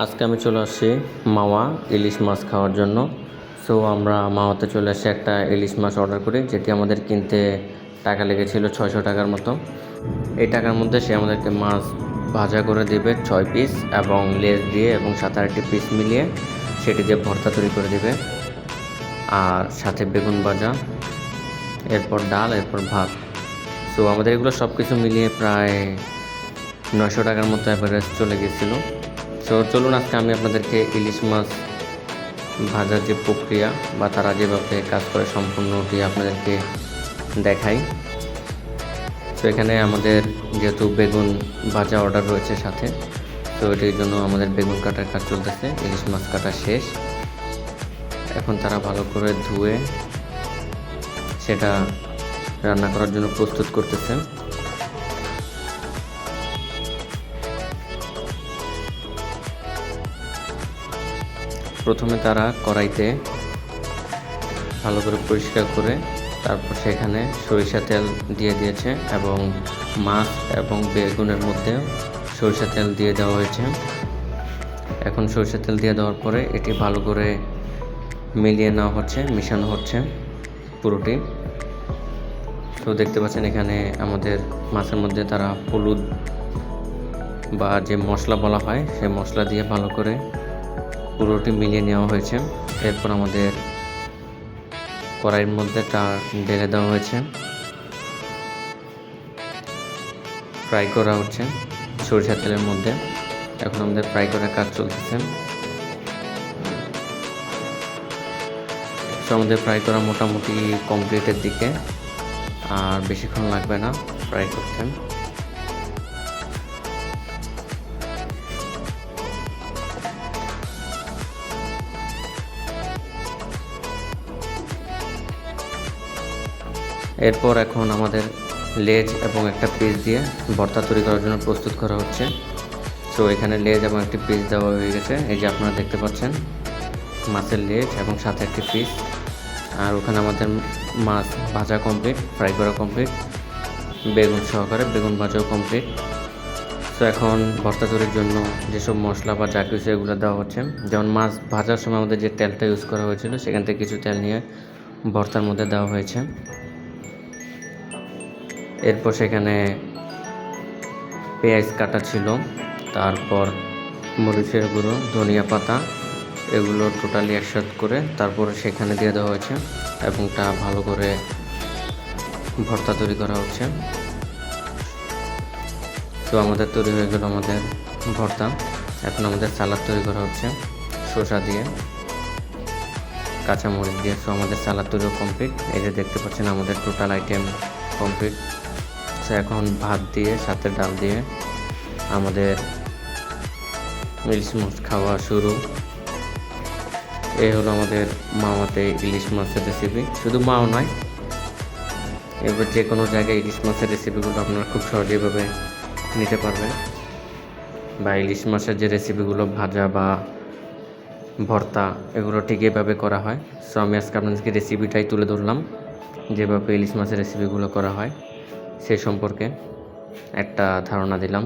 আজকে আমি চলে আসছি মাওয়া ইলিশ মাছ খাওয়ার জন্য। সো আমরা মাওয়াতে চলে আসি, একটা ইলিশ মাছ অর্ডার করি, যেটি আমাদের কিনতে টাকা লেগেছিল 600 টাকার মতো। এই টাকার মধ্যে সে আমাদেরকে মাছ ভাজা করে দেবে 6 পিস, এবং লেজ দিয়ে এবং সাথে আরেকটি পিস মিলিয়ে সেটি দিয়ে ভর্তা তৈরি করে দেবে, আর সাথে বেগুন ভাজা, এরপর ডাল, এরপর ভাত। সো আমাদের এগুলো সব কিছু মিলিয়ে প্রায় 900 টাকার মতো অ্যাভারেজ চলে গেছিলো। সো চলুন আজকে আমি আপনাদেরকে ইলিশ মাছ ভাজার যে প্রক্রিয়া বা তারা যেভাবে কাজ করে সম্পূর্ণটি আপনাদেরকে দেখাই। তো এখানে আমাদের যেহেতু বেগুন ভাজা অর্ডার রয়েছে সাথে, তো এটির জন্য আমাদের বেগুন কাটার কাজ চলতেছে। ইলিশ মাছ কাটা শেষ, এখন তারা ভালো করে ধুয়ে সেটা রান্না করার জন্য প্রস্তুত করতেছে। প্রথমে তারা কড়াইতে ভালো করে পরিষ্কার করে তারপর সেখানে সরিষা তেল দিয়ে দিয়েছে, এবং মাছ এবং বেগুনের মধ্যে সরিষা তেল দিয়ে দেওয়া হয়েছে। এখন সরিষা তেল দিয়ে দেওয়ার পরে এটি ভালো করে মিলিয়ে নেওয়া হচ্ছে, মিশানো হচ্ছে পুরোটি। তো দেখতে পাচ্ছেন এখানে আমাদের মাছের মধ্যে তারা হলুদ বা যে মশলা বলা হয় সেই মশলা দিয়ে ভালো করে পুরোটি মিলিয়ে নেওয়া হয়েছে। এরপর আমাদের কড়াইয়ের মধ্যে তা ঢেলে দেওয়া হয়েছে, ফ্রাই করা হচ্ছে সরিষা তেলের মধ্যে। এখন আমাদের ফ্রাই করার কাজ চলতেছে। তো আমাদের ফ্রাই করা মোটামুটি কমপ্লিটের দিকে, আর বেশিক্ষণ লাগবে না ফ্রাই করতে। এরপর এখন আমাদের লেজ এবং একটা পিস দিয়ে ভর্তা তৈরি করার জন্য প্রস্তুত করা হচ্ছে। সো এখানে লেজ এবং একটি পিস দেওয়া হয়ে গেছে, এই যে আপনারা দেখতে পাচ্ছেন মাছের লেজ এবং সাথে একটি পিস। আর ওখানে আমাদের মাছ ভাজা কমপ্লিট, ফ্রাই করা কমপ্লিট, বেগুন সহকারে বেগুন ভাজাও কমপ্লিট। সো এখন ভর্তা তৈরির জন্য যেসব মশলা বা যা কিছু এগুলো দেওয়া হচ্ছে, যেমন মাছ ভাজার সময় আমাদের যে তেলটা ইউজ করা হয়েছিল সেখান থেকে কিছু তেল নিয়ে ভর্তার মধ্যে দেওয়া হয়েছে। এরপর সেখানে পেঁয়াজ কাটা ছিল, তারপর মরিচের গুঁড়ো, ধনিয়া পাতা, এগুলো টোটালি একসাথে করে তারপর সেখানে দিয়ে দেওয়া হয়েছে, এবং তা ভালো করে ভর্তা তৈরি করা হচ্ছে। তো আমাদের তৈরি হয়ে গেল আমাদের ভর্তা। এখন আমাদের সালাদ তৈরি করা হচ্ছে শসা দিয়ে, কাঁচামরিচ দিয়ে। সো আমাদের সালাদ তৈরিও কমপ্লিট, এই যে দেখতে পাচ্ছেন আমাদের টোটাল আইটেম কমপ্লিট। সো এখন ভাত দিয়ে সাথে ডাল দিয়ে আমাদের ইলিশ মাছ খাওয়া শুরু। এই হলো আমাদের মাওয়াতে ইলিশ মাছের রেসিপি। শুধু মাও নয়, এবার যে কোনো জায়গায় ইলিশ মাছের রেসিপিগুলো আপনারা খুব সহজেভাবে নিতে পারবেন, বা ইলিশ মাছের যে রেসিপিগুলো ভাজা বা ভর্তা এগুলো ঠিক এভাবে করা হয়। সো আমি আজকে আপনাদেরকে রেসিপিটাই তুলে ধরলাম, যেভাবে ইলিশ মাছের রেসিপিগুলো করা হয় সেই সম্পর্কে একটা ধারণা দিলাম।